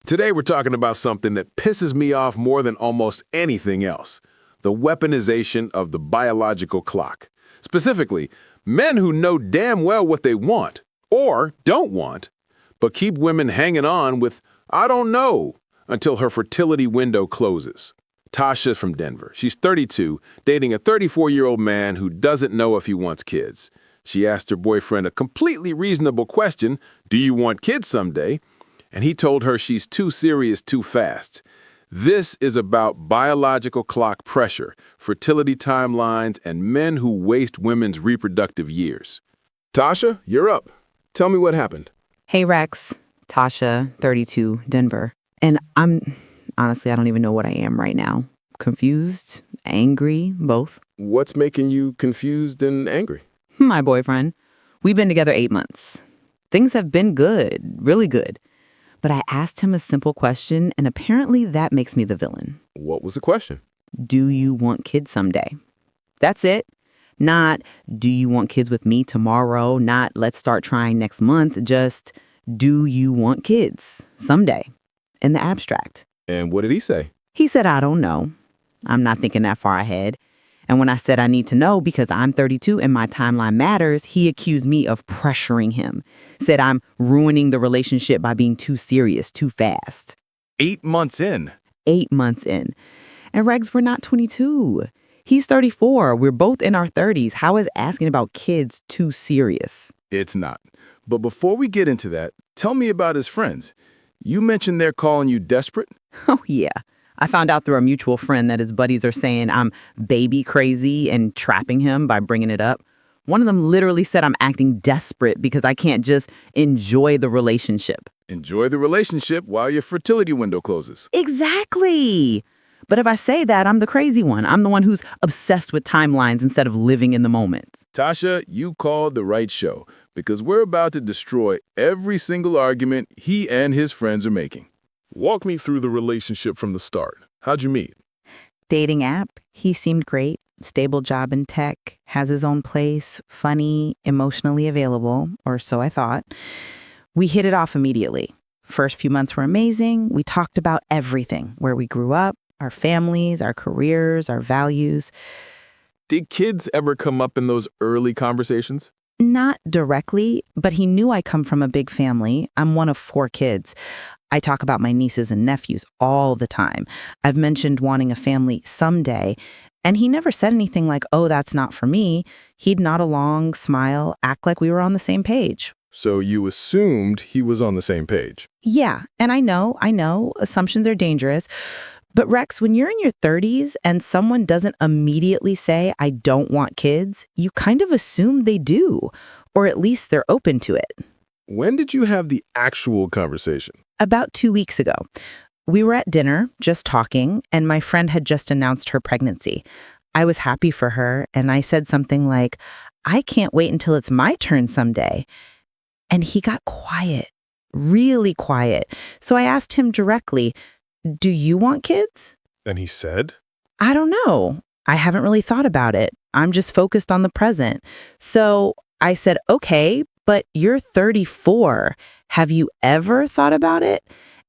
Today we're talking about something that pisses me off more than almost anything else: the weaponization of the biological clock. Specifically, men who know damn well what they want, or don't want, but keep women hanging on with, "I don't know," until her fertility window closes. Tasha's from Denver. She's 32, dating a 34-year-old man who doesn't know if he wants kids. She asked her boyfriend a completely reasonable question: "Do you want kids someday?" And he told her she's too serious too fast. This is about biological clock pressure, fertility timelines, and men who waste women's reproductive years. Tasha, you're up. Tell me what happened. Hey Rex, Tasha, 32, Denver. And honestly, I don't even know what I am right now. Confused, angry, both. What's making you confused and angry? My boyfriend. We've been together 8 months. Things have been good, really good. But I asked him a simple question, and apparently that makes me the villain. What was the question? Do you want kids someday? That's it. Not, do you want kids with me tomorrow? Not, let's start trying next month. Just, do you want kids someday? In the abstract. And what did he say? He said, I don't know. I'm not thinking that far ahead. And when I said I need to know because I'm 32 and my timeline matters, he accused me of pressuring him. Said I'm ruining the relationship by being too serious, too fast. 8 months in. 8 months in. And Regs, we're not 22. He's 34. We're both in our 30s. How is asking about kids too serious? It's not. But before we get into that, tell me about his friends. You mentioned they're calling you desperate? Oh, yeah. I found out through a mutual friend that his buddies are saying I'm baby crazy and trapping him by bringing it up. One of them literally said I'm acting desperate because I can't just enjoy the relationship. Enjoy the relationship while your fertility window closes. Exactly. But if I say that, I'm the crazy one. I'm the one who's obsessed with timelines instead of living in the moment. Tasha, you called the right show because we're about to destroy every single argument he and his friends are making. Walk me through the relationship from the start. How'd you meet? Dating app. He seemed great. Stable job in tech. Has his own place. Funny. Emotionally available. Or so I thought. We hit it off immediately. First few months were amazing. We talked about everything. Where we grew up, our families, our careers, our values. Did kids ever come up in those early conversations? Not directly, but he knew I come from a big family. I'm one of 4 kids. I talk about my nieces and nephews all the time. I've mentioned wanting a family someday, and he never said anything like, "Oh, that's not for me." He'd nod along, smile, act like we were on the same page. So you assumed he was on the same page. Yeah, and I know, assumptions are dangerous. But Rex, when you're in your 30s and someone doesn't immediately say, "I don't want kids," you kind of assume they do, or at least they're open to it. When did you have the actual conversation? About 2 weeks ago. We were at dinner, just talking, and my friend had just announced her pregnancy. I was happy for her, and I said something like, "I can't wait until it's my turn someday." And he got quiet, really quiet. So I asked him directly, "Do you want kids?" And he said? "I don't know. I haven't really thought about it. I'm just focused on the present." So I said, "Okay, but you're 34. Have you ever thought about it?"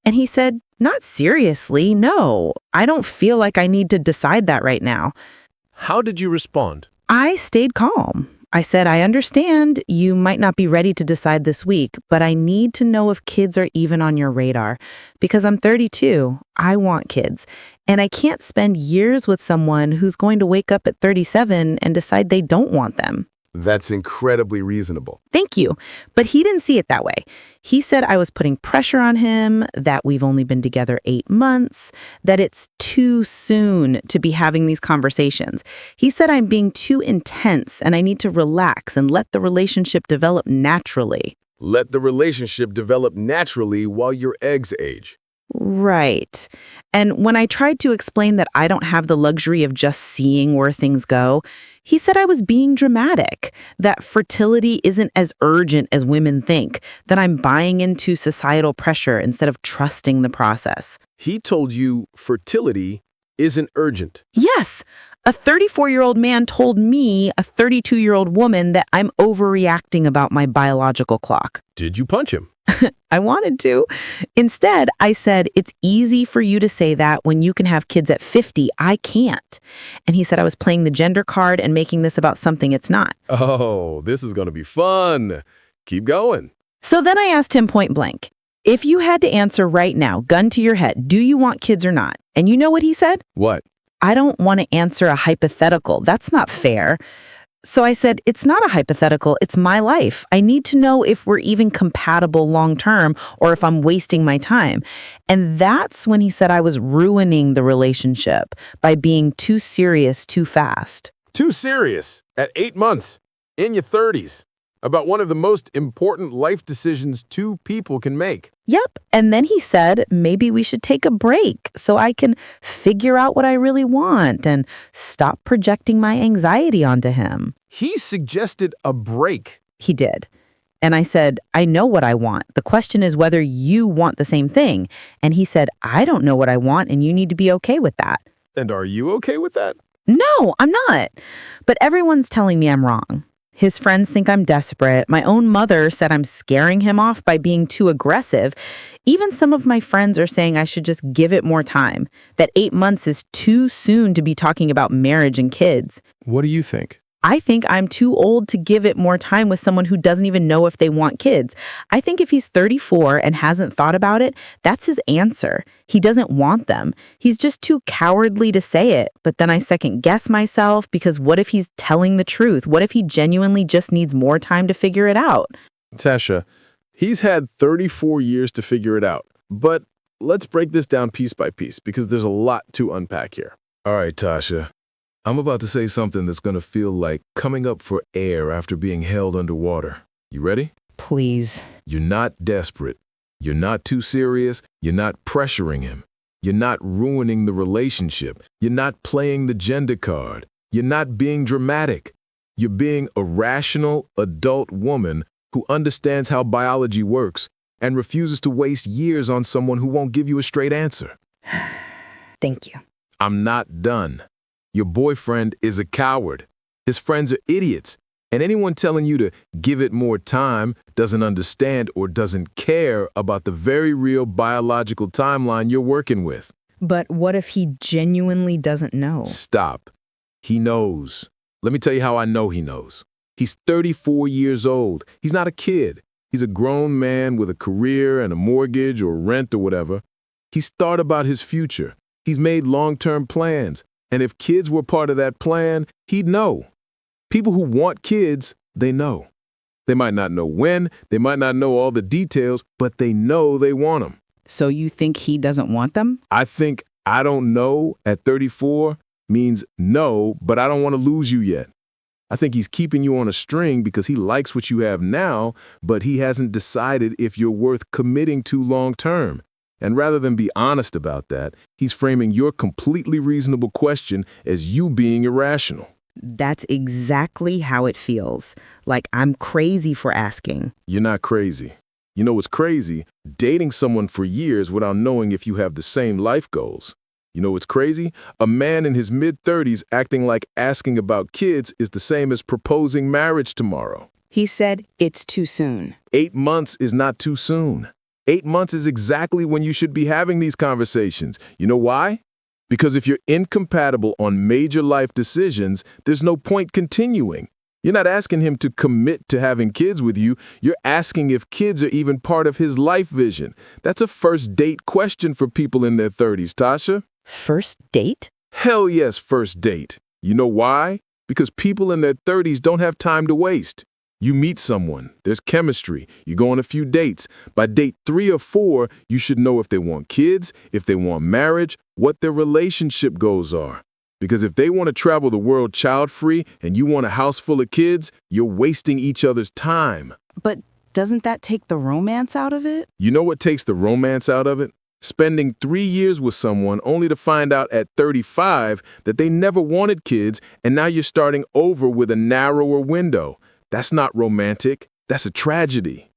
And he said, "Not seriously, no. I don't feel like I need to decide that right now." How did you respond? I stayed calm. I said, "I understand you might not be ready to decide this week, but I need to know if kids are even on your radar. Because I'm 32, I want kids. And I can't spend years with someone who's going to wake up at 37 and decide they don't want them." That's incredibly reasonable. Thank you. But he didn't see it that way. He said I was putting pressure on him, that we've only been together 8 months, that it's too soon to be having these conversations. He said I'm being too intense and I need to relax and let the relationship develop naturally. Let the relationship develop naturally while your eggs age. Right. And when I tried to explain that I don't have the luxury of just seeing where things go, he said I was being dramatic, that fertility isn't as urgent as women think, that I'm buying into societal pressure instead of trusting the process. He told you fertility isn't urgent. Yes. A 34-year-old man told me, a 32-year-old woman, that I'm overreacting about my biological clock. Did you punch him? I wanted to. Instead, I said, it's easy for you to say that when you can have kids at 50. I can't. And he said I was playing the gender card and making this about something it's not. Oh, this is going to be fun. Keep going. So then I asked him point blank, if you had to answer right now, gun to your head, do you want kids or not? And you know what he said? What? I don't want to answer a hypothetical. That's not fair. So I said, it's not a hypothetical. It's my life. I need to know if we're even compatible long term or if I'm wasting my time. And that's when he said I was ruining the relationship by being too serious too fast. Too serious. At 8 months. In your 30s. About one of the most important life decisions two people can make. Yep. And then he said, maybe we should take a break so I can figure out what I really want and stop projecting my anxiety onto him. He suggested a break. He did. And I said, I know what I want. The question is whether you want the same thing. And he said, I don't know what I want, and you need to be okay with that. And are you okay with that? No, I'm not. But everyone's telling me I'm wrong. His friends think I'm desperate. My own mother said I'm scaring him off by being too aggressive. Even some of my friends are saying I should just give it more time, that 8 months is too soon to be talking about marriage and kids. What do you think? I think I'm too old to give it more time with someone who doesn't even know if they want kids. I think if he's 34 and hasn't thought about it, that's his answer. He doesn't want them. He's just too cowardly to say it. But then I second guess myself because what if he's telling the truth? What if he genuinely just needs more time to figure it out? Tasha, he's had 34 years to figure it out. But let's break this down piece by piece because there's a lot to unpack here. All right, Tasha. I'm about to say something that's going to feel like coming up for air after being held underwater. You ready? Please. You're not desperate. You're not too serious. You're not pressuring him. You're not ruining the relationship. You're not playing the gender card. You're not being dramatic. You're being a rational, adult woman who understands how biology works and refuses to waste years on someone who won't give you a straight answer. Thank you. I'm not done. Your boyfriend is a coward. His friends are idiots. And anyone telling you to give it more time doesn't understand or doesn't care about the very real biological timeline you're working with. But what if he genuinely doesn't know? Stop. He knows. Let me tell you how I know he knows. He's 34 years old. He's not a kid. He's a grown man with a career and a mortgage or rent or whatever. He's thought about his future. He's made long-term plans. And if kids were part of that plan, he'd know. People who want kids, they know. They might not know when, they might not know all the details, but they know they want them. So you think he doesn't want them? I think I don't know at 34 means no, but I don't want to lose you yet. I think he's keeping you on a string because he likes what you have now, but he hasn't decided if you're worth committing to long term. And rather than be honest about that, he's framing your completely reasonable question as you being irrational. That's exactly how it feels. Like I'm crazy for asking. You're not crazy. You know what's crazy? Dating someone for years without knowing if you have the same life goals. You know what's crazy? A man in his mid-30s acting like asking about kids is the same as proposing marriage tomorrow. He said it's too soon. 8 months is not too soon. 8 months is exactly when you should be having these conversations. You know why? Because if you're incompatible on major life decisions, there's no point continuing. You're not asking him to commit to having kids with you. You're asking if kids are even part of his life vision. That's a first date question for people in their 30s, Tasha. First date? Hell yes, first date. You know why? Because people in their 30s don't have time to waste. You meet someone, there's chemistry, you go on a few dates. By date 3 or 4, you should know if they want kids, if they want marriage, what their relationship goals are. Because if they want to travel the world child-free and you want a house full of kids, you're wasting each other's time. But doesn't that take the romance out of it? You know what takes the romance out of it? Spending 3 years with someone only to find out at 35 that they never wanted kids and now you're starting over with a narrower window. That's not romantic. That's a tragedy.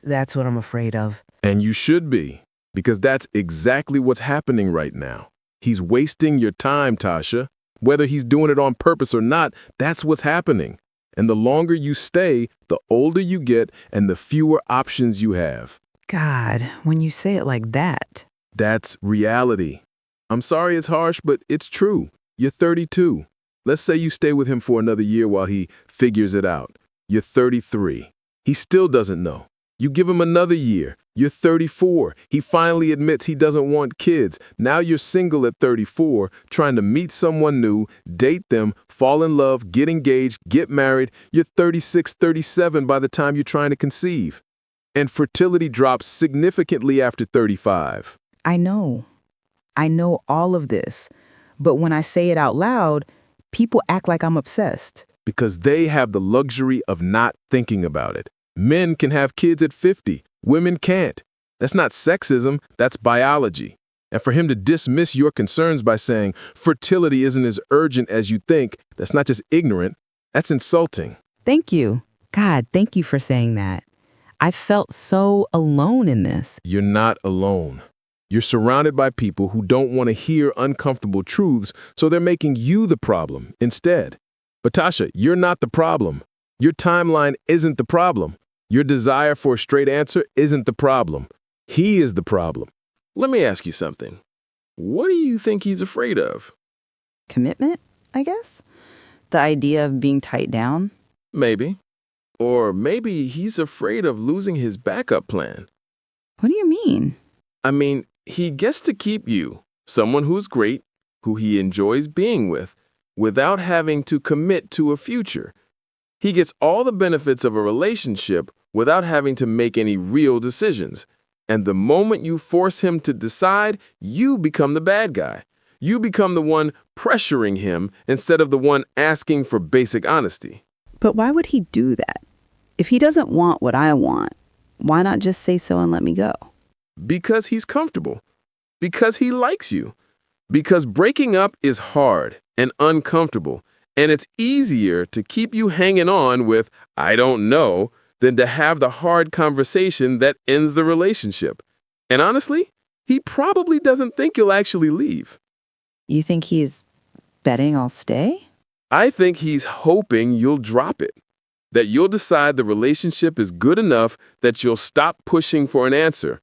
That's what I'm afraid of. And you should be, because that's exactly what's happening right now. He's wasting your time, Tasha. Whether he's doing it on purpose or not, that's what's happening. And the longer you stay, the older you get and the fewer options you have. God, when you say it like that. That's reality. I'm sorry it's harsh, but it's true. You're 32. Let's say you stay with him for another year while he figures it out. You're 33. He still doesn't know. You give him another year. You're 34. He finally admits he doesn't want kids. Now you're single at 34, trying to meet someone new, date them, fall in love, get engaged, get married. You're 36, 37 by the time you're trying to conceive. And fertility drops significantly after 35. I know all of this. But when I say it out loud, people act like I'm obsessed. Because they have the luxury of not thinking about it. Men can have kids at 50. Women can't. That's not sexism, that's biology. And for him to dismiss your concerns by saying fertility isn't as urgent as you think, that's not just ignorant, that's insulting. Thank you. God, thank you for saying that. I felt so alone in this. You're not alone. You're surrounded by people who don't want to hear uncomfortable truths, so they're making you the problem instead. But Tasha, you're not the problem. Your timeline isn't the problem. Your desire for a straight answer isn't the problem. He is the problem. Let me ask you something. What do you think he's afraid of? Commitment, I guess? The idea of being tied down? Maybe. Or maybe he's afraid of losing his backup plan. What do you mean? I mean, he gets to keep you, someone who's great, who he enjoys being with, without having to commit to a future. He gets all the benefits of a relationship without having to make any real decisions. And the moment you force him to decide, you become the bad guy. You become the one pressuring him instead of the one asking for basic honesty. But why would he do that? If he doesn't want what I want, why not just say so and let me go? Because he's comfortable. Because he likes you. Because breaking up is hard and uncomfortable, and it's easier to keep you hanging on with, I don't know, than to have the hard conversation that ends the relationship. And honestly, he probably doesn't think you'll actually leave. You think he's betting I'll stay? I think he's hoping you'll drop it, that you'll decide the relationship is good enough that you'll stop pushing for an answer,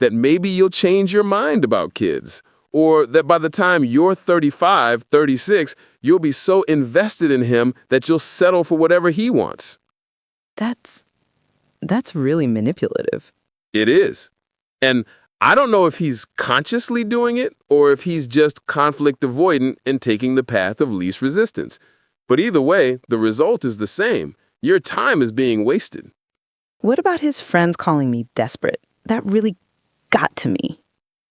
that maybe you'll change your mind about kids, or that by the time you're 35, 36, you'll be so invested in him that you'll settle for whatever he wants. That's really manipulative. It is. And I don't know if he's consciously doing it or if he's just conflict avoidant and taking the path of least resistance. But either way, the result is the same. Your time is being wasted. What about his friends calling me desperate? That really got to me.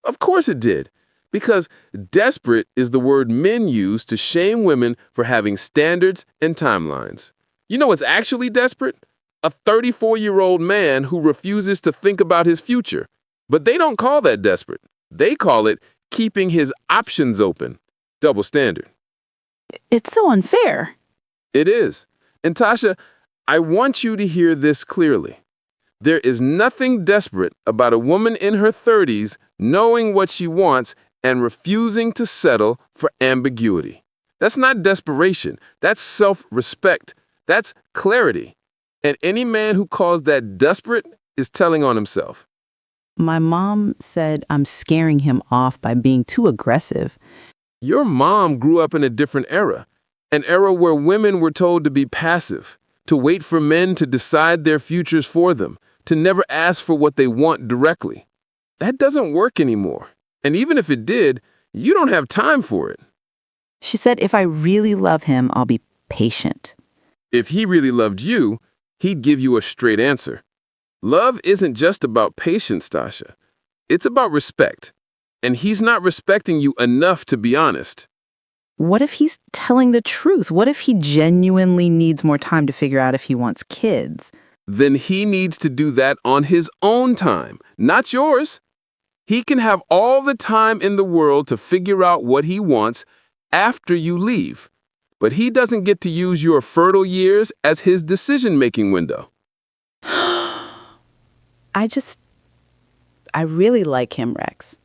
Of course it did. Because desperate is the word men use to shame women for having standards and timelines. You know what's actually desperate? A 34-year-old man who refuses to think about his future. But they don't call that desperate. They call it keeping his options open. Double standard. It's so unfair. It is. And Tasha, I want you to hear this clearly. There is nothing desperate about a woman in her 30s knowing what she wants and refusing to settle for ambiguity. That's not desperation. That's self-respect. That's clarity. And any man who calls that desperate is telling on himself. My mom said I'm scaring him off by being too aggressive. Your mom grew up in a different era, an era where women were told to be passive, to wait for men to decide their futures for them, to never ask for what they want directly. That doesn't work anymore. And even if it did, you don't have time for it. She said if I really love him, I'll be patient. If he really loved you, he'd give you a straight answer. Love isn't just about patience, Tasha. It's about respect. And he's not respecting you enough to be honest. What if he's telling the truth? What if he genuinely needs more time to figure out if he wants kids? Then he needs to do that on his own time, not yours. He can have all the time in the world to figure out what he wants after you leave. But he doesn't get to use your fertile years as his decision-making window. I really like him, Rex.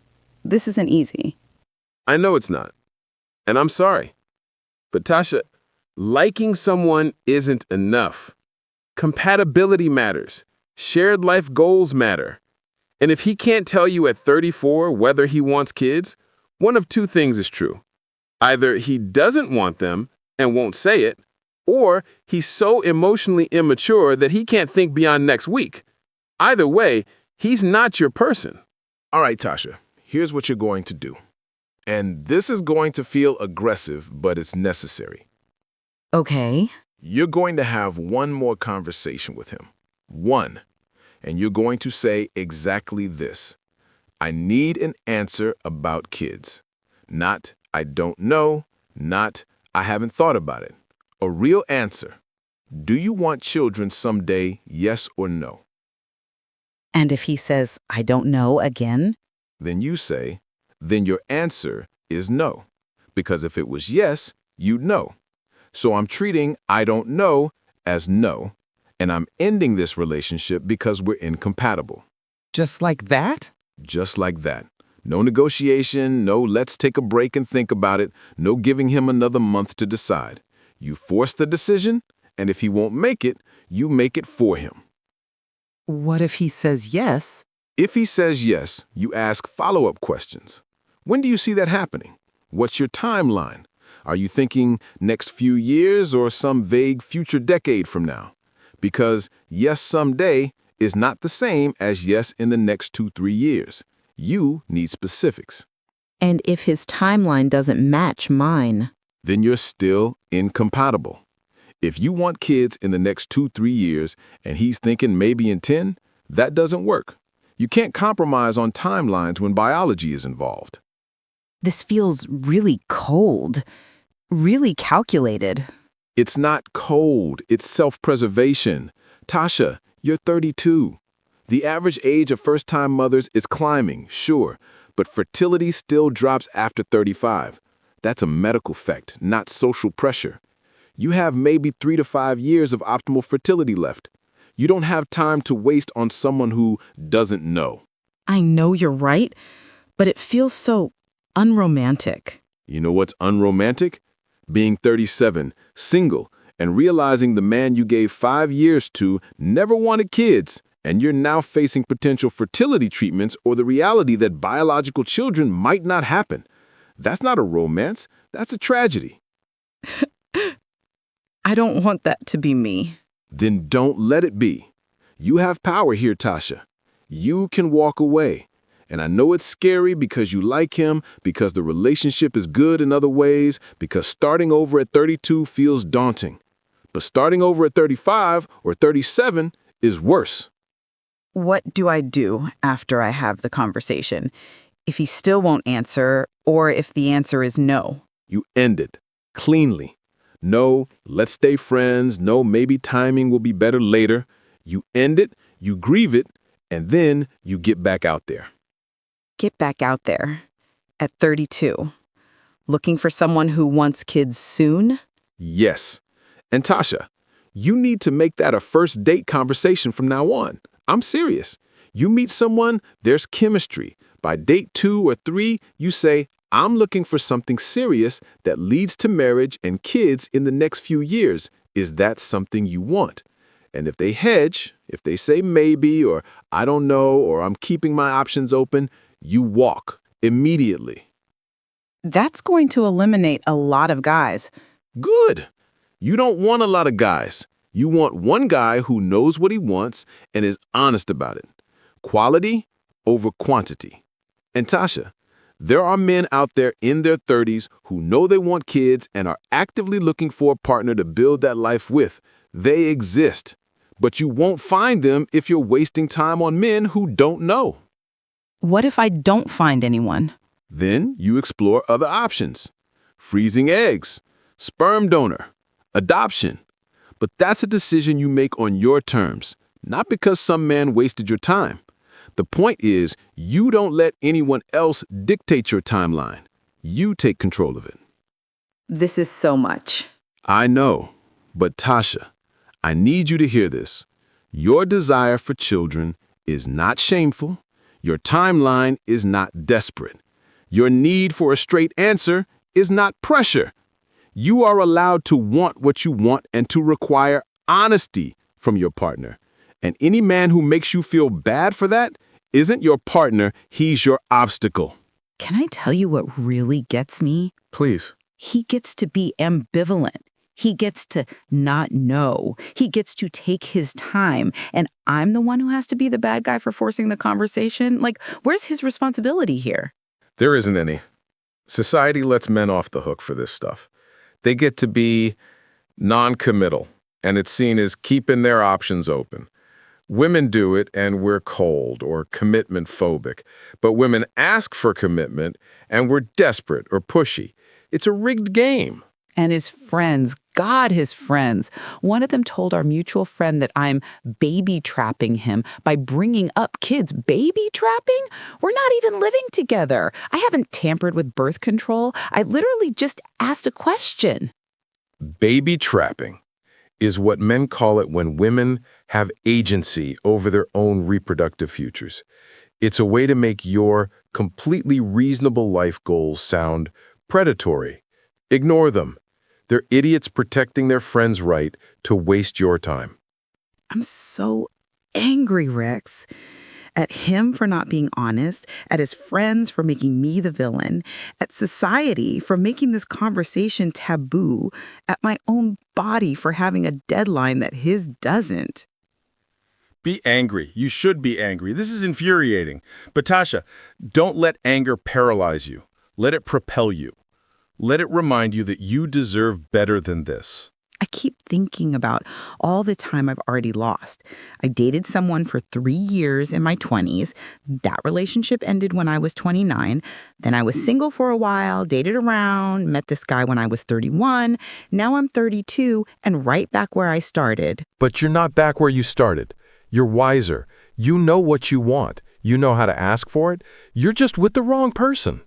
This isn't easy. I know it's not. And I'm sorry. But Tasha, Liking someone isn't enough. Compatibility matters. Shared life goals matter. And if he can't tell you at 34 whether he wants kids, one of two things is true. Either he doesn't want them and won't say it, or he's so emotionally immature that he can't think beyond next week. Either way, he's not your person. All right, Tasha, here's what you're going to do. And this is going to feel aggressive, but it's necessary. Okay. You're going to have one more conversation with him. One. And you're going to say exactly this. I need an answer about kids. Not, I don't know. Not, I haven't thought about it. A real answer. Do you want children someday, yes or no? And if he says, I don't know again? Then you say, then your answer is no. Because if it was yes, you'd know. So I'm treating I don't know as no, and I'm ending this relationship because we're incompatible. Just like that? Just like that. No negotiation, no let's take a break and think about it, no giving him another month to decide. You force the decision, and if he won't make it, you make it for him. What if he says yes? If he says yes, you ask follow-up questions. When do you see that happening? What's your timeline? Are you thinking next few years or some vague future decade from now? Because yes someday is not the same as yes in the next 2-3 years. You need specifics. And if his timeline doesn't match mine? Then you're still incompatible. If you want kids in the next 2-3 years and he's thinking maybe in 10, that doesn't work. You can't compromise on timelines when biology is involved. This feels really cold, really calculated. It's not cold, it's self-preservation. Tasha, you're 32. The average age of first-time mothers is climbing, sure, but fertility still drops after 35. That's a medical fact, not social pressure. You have maybe 3 to 5 years of optimal fertility left. You don't have time to waste on someone who doesn't know. I know you're right, but it feels so unromantic. You know what's unromantic? Being 37, single, and realizing the man you gave 5 years to never wanted kids, and you're now facing potential fertility treatments or the reality that biological children might not happen. That's not a romance, that's a tragedy. I don't want that to be me. Then don't let it be. You have power here, Tasha. You can walk away. And I know it's scary because you like him, because the relationship is good in other ways, because starting over at 32 feels daunting. But starting over at 35 or 37 is worse. What do I do after I have the conversation? If he still won't answer, or if the answer is no? You end it cleanly. No, let's stay friends. No, maybe timing will be better later. You end it, you grieve it, and then you get back out there. Get back out there. At 32. Looking for someone who wants kids soon? Yes. And Tasha, you need to make that a first date conversation from now on. I'm serious. You meet someone, there's chemistry. By date 2 or 3, you say, I'm looking for something serious that leads to marriage and kids in the next few years. Is that something you want? And if they hedge, if they say maybe, or I don't know, or I'm keeping my options open, you walk immediately. That's going to eliminate a lot of guys. Good. You don't want a lot of guys. You want one guy who knows what he wants and is honest about it. Quality over quantity. And Tasha, there are men out there in their 30s who know they want kids and are actively looking for a partner to build that life with. They exist. But you won't find them if you're wasting time on men who don't know. What if I don't find anyone? Then you explore other options. Freezing eggs, sperm donor, adoption. But that's a decision you make on your terms, not because some man wasted your time. The point is, you don't let anyone else dictate your timeline. You take control of it. This is so much. I know, but Tasha, I need you to hear this. Your desire for children is not shameful. Your timeline is not desperate. Your need for a straight answer is not pressure. You are allowed to want what you want and to require honesty from your partner. And any man who makes you feel bad for that isn't your partner, he's your obstacle. Can I tell you what really gets me? Please. He gets to be ambivalent. He gets to not know. He gets to take his time. And I'm the one who has to be the bad guy for forcing the conversation? Like, where's his responsibility here? There isn't any. Society lets men off the hook for this stuff. They get to be non-committal, and it's seen as keeping their options open. Women do it, and we're cold or commitment phobic. But women ask for commitment, and we're desperate or pushy. It's a rigged game. And his friends, God, his friends. One of them told our mutual friend that I'm baby trapping him by bringing up kids. Baby trapping? We're not even living together. I haven't tampered with birth control. I literally just asked a question. Baby trapping is what men call it when women have agency over their own reproductive futures. It's a way to make your completely reasonable life goals sound predatory. Ignore them. They're idiots protecting their friends' right to waste your time. I'm so angry, Rex. At him for not being honest, at his friends for making me the villain, at society for making this conversation taboo, at my own body for having a deadline that his doesn't. Be angry. You should be angry. This is infuriating. But Tasha, don't let anger paralyze you. Let it propel you. Let it remind you that you deserve better than this. I keep thinking about all the time I've already lost. I dated someone for 3 years in my 20s. That relationship ended when I was 29. Then I was single for a while, dated around, met this guy when I was 31. Now I'm 32 and right back where I started. But you're not back where you started. You're wiser. You know what you want. You know how to ask for it. You're just with the wrong person.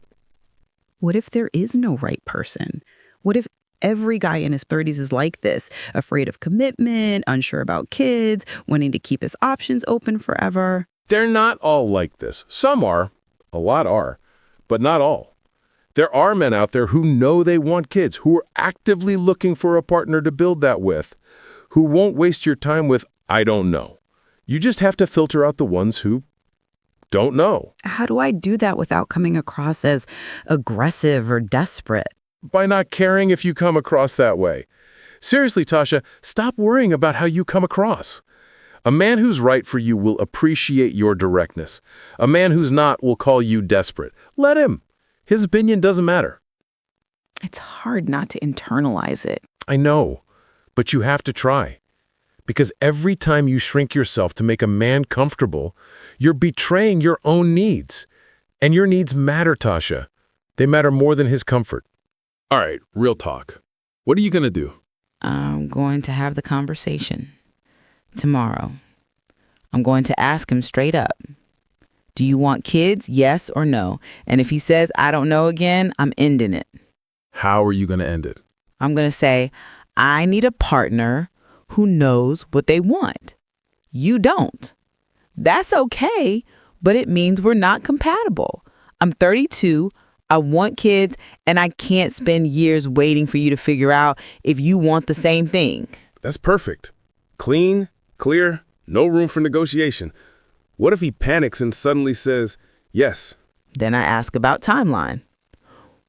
What if there is no right person? What if every guy in his 30s is like this, afraid of commitment, unsure about kids, wanting to keep his options open forever? They're not all like this. Some are. A lot are. But not all. There are men out there who know they want kids, who are actively looking for a partner to build that with, who won't waste your time with, I don't know. You just have to filter out the ones who don't know. How do I do that without coming across as aggressive or desperate? By not caring if you come across that way. Seriously, Tasha, stop worrying about how you come across. A man who's right for you will appreciate your directness. A man who's not will call you desperate. Let him. His opinion doesn't matter. It's hard not to internalize it. I know, but you have to try. Because every time you shrink yourself to make a man comfortable, you're betraying your own needs. And your needs matter, Tasha. They matter more than his comfort. All right, real talk. What are you going to do? I'm going to have the conversation tomorrow. I'm going to ask him straight up. Do you want kids? Yes or no? And if he says, I don't know again, I'm ending it. How are you going to end it? I'm going to say, I need a partner who knows what they want. You don't. That's okay, but it means we're not compatible. I'm 32, I want kids, and I can't spend years waiting for you to figure out if you want the same thing. That's perfect. Clean, clear, no room for negotiation. What if he panics and suddenly says, yes? Then I ask about timeline.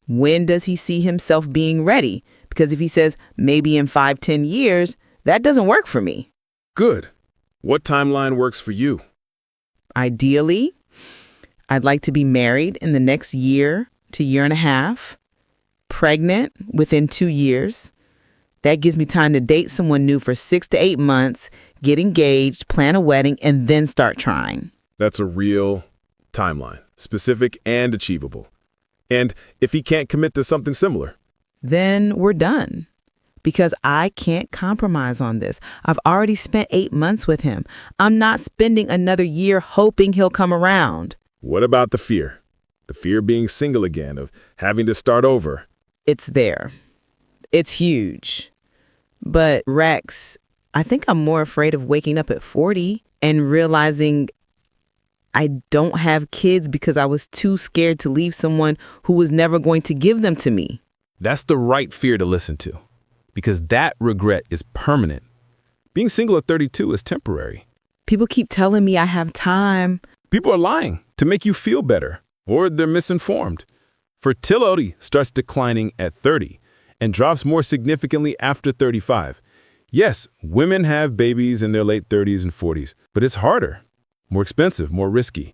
When does he see himself being ready? Because if he says maybe in 5-10 years, that doesn't work for me. Good. What timeline works for you? Ideally, I'd like to be married in the next year to year and a half, pregnant within 2 years. That gives me time to date someone new for 6 to 8 months, get engaged, plan a wedding, and then start trying. That's a real timeline, specific and achievable. And if he can't commit to something similar? Then we're done. Because I can't compromise on this. I've already spent 8 months with him. I'm not spending another year hoping he'll come around. What about the fear? The fear of being single again, of having to start over. It's there. It's huge. But Rex, I think I'm more afraid of waking up at 40 and realizing I don't have kids because I was too scared to leave someone who was never going to give them to me. That's the right fear to listen to, because that regret is permanent. Being single at 32 is temporary. People keep telling me I have time. People are lying to make you feel better, or they're misinformed. Fertility starts declining at 30 and drops more significantly after 35. Yes, women have babies in their late 30s and 40s, but it's harder, more expensive, more risky.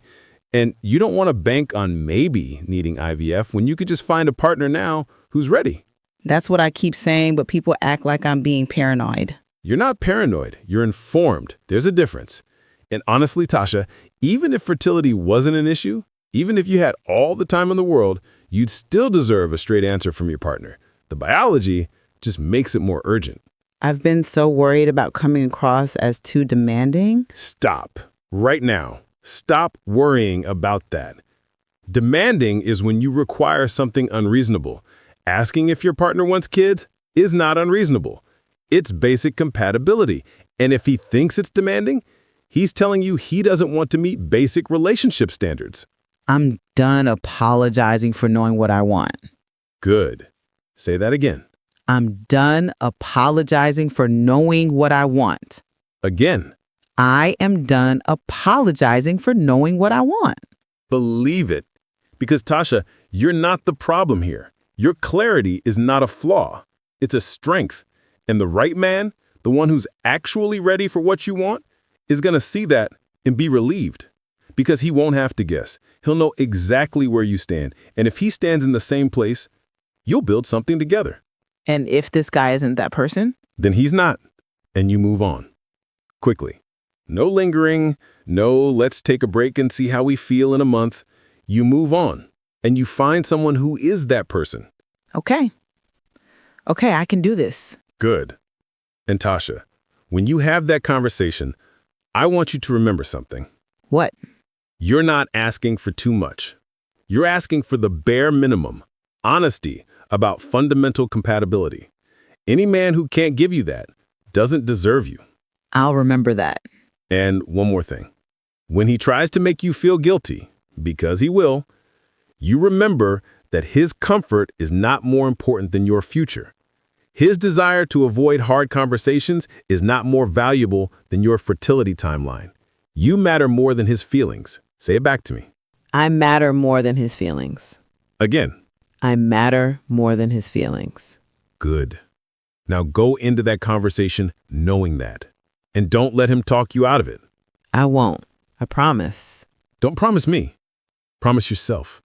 And you don't want to bank on maybe needing IVF when you could just find a partner now who's ready. That's what I keep saying, but people act like I'm being paranoid. You're not paranoid, you're informed. There's a difference. And honestly, Tasha, even if fertility wasn't an issue, even if you had all the time in the world, you'd still deserve a straight answer from your partner. The biology just makes it more urgent. I've been so worried about coming across as too demanding. Stop. Right now. Stop worrying about that. Demanding is when you require something unreasonable. Asking if your partner wants kids is not unreasonable. It's basic compatibility. And if he thinks it's demanding, he's telling you he doesn't want to meet basic relationship standards. I'm done apologizing for knowing what I want. Good. Say that again. I'm done apologizing for knowing what I want. Again. I am done apologizing for knowing what I want. Believe it. Because, Tasha, you're not the problem here. Your clarity is not a flaw. It's a strength. And the right man, the one who's actually ready for what you want, is going to see that and be relieved. Because he won't have to guess. He'll know exactly where you stand. And if he stands in the same place, you'll build something together. And if this guy isn't that person? Then he's not. And you move on. Quickly. No lingering. No, let's take a break and see how we feel in a month. You move on. And you find someone who is that person. Okay, I can do this. Good. And Tasha, when you have that conversation, I want you to remember something. What? You're not asking for too much. You're asking for the bare minimum, honesty about fundamental compatibility. Any man who can't give you that doesn't deserve you. I'll remember that. And one more thing. When he tries to make you feel guilty, because he will, you remember that his comfort is not more important than your future. His desire to avoid hard conversations is not more valuable than your fertility timeline. You matter more than his feelings. Say it back to me. I matter more than his feelings. Again. I matter more than his feelings. Good. Now go into that conversation knowing that. And don't let him talk you out of it. I won't. I promise. Don't promise me. Promise yourself.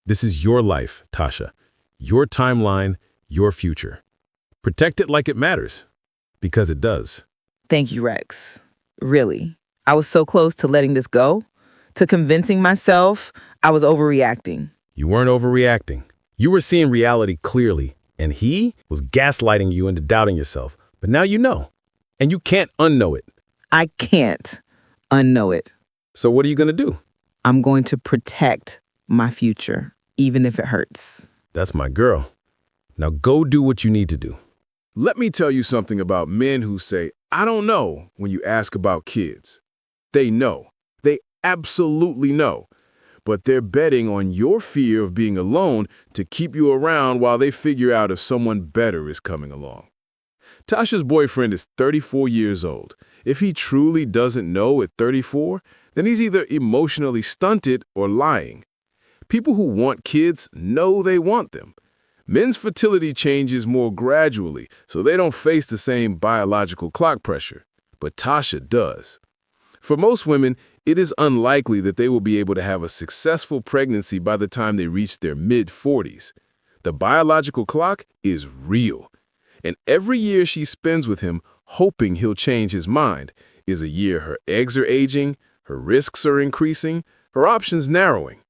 This is your life, Tasha. Your timeline, your future. Protect it like it matters. Because it does. Thank you, Rex. Really. I was so close to letting this go, to convincing myself I was overreacting. You weren't overreacting. You were seeing reality clearly, and he was gaslighting you into doubting yourself. But now you know, and you can't unknow it. I can't unknow it. So what are you going to do? I'm going to protect my future, even if it hurts. That's my girl. Now go do what you need to do. Let me tell you something about men who say, I don't know, when you ask about kids. They know. They absolutely know. But they're betting on your fear of being alone to keep you around while they figure out if someone better is coming along. Tasha's boyfriend is 34 years old. If he truly doesn't know at 34, then he's either emotionally stunted or lying. People who want kids know they want them. Men's fertility changes more gradually, so they don't face the same biological clock pressure. But Tasha does. For most women, it is unlikely that they will be able to have a successful pregnancy by the time they reach their mid-40s. The biological clock is real. And every year she spends with him, hoping he'll change his mind, is a year her eggs are aging, her risks are increasing, her options narrowing.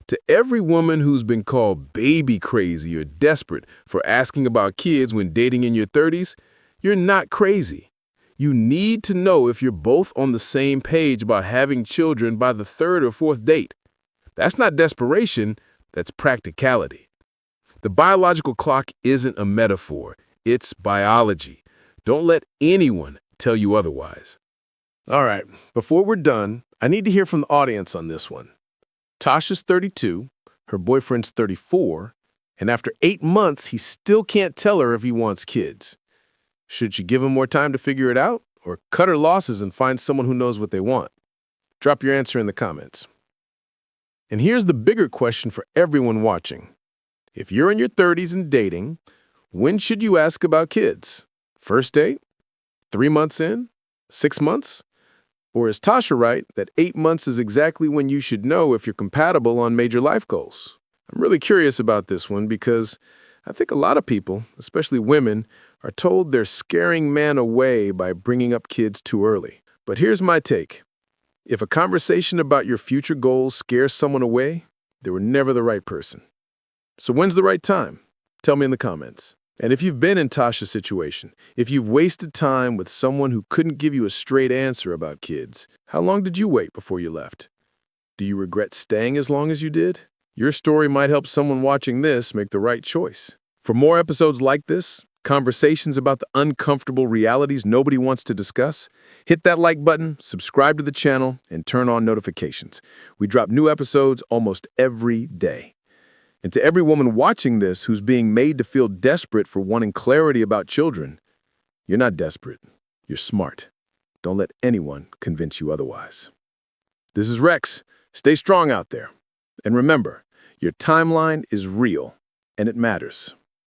To every woman who's been called baby crazy or desperate for asking about kids when dating in your 30s, you're not crazy. You need to know if you're both on the same page about having children by the third or fourth date. That's not desperation, that's practicality. The biological clock isn't a metaphor, it's biology. Don't let anyone tell you otherwise. All right, before we're done, I need to hear from the audience on this one. Tasha's 32, her boyfriend's 34, And after 8 months, he still can't tell her if he wants kids. Should she give him more time to figure it out, or cut her losses and find someone who knows what they want? Drop your answer in the comments. And here's the bigger question for everyone watching. If you're in your 30s and dating, when should you ask about kids? First date? 3 months in? 6 months? Or is Tasha right that 8 months is exactly when you should know if you're compatible on major life goals? I'm really curious about this one because I think a lot of people, especially women, are told they're scaring man away by bringing up kids too early. But here's my take. If a conversation about your future goals scares someone away, they were never the right person. So when's the right time? Tell me in the comments. And if you've been in Tasha's situation, if you've wasted time with someone who couldn't give you a straight answer about kids, how long did you wait before you left? Do you regret staying as long as you did? Your story might help someone watching this make the right choice. For more episodes like this, conversations about the uncomfortable realities nobody wants to discuss, hit that like button, subscribe to the channel, and turn on notifications. We drop new episodes almost every day. And to every woman watching this who's being made to feel desperate for wanting clarity about children, you're not desperate. You're smart. Don't let anyone convince you otherwise. This is Rex. Stay strong out there. And remember, your timeline is real, and it matters.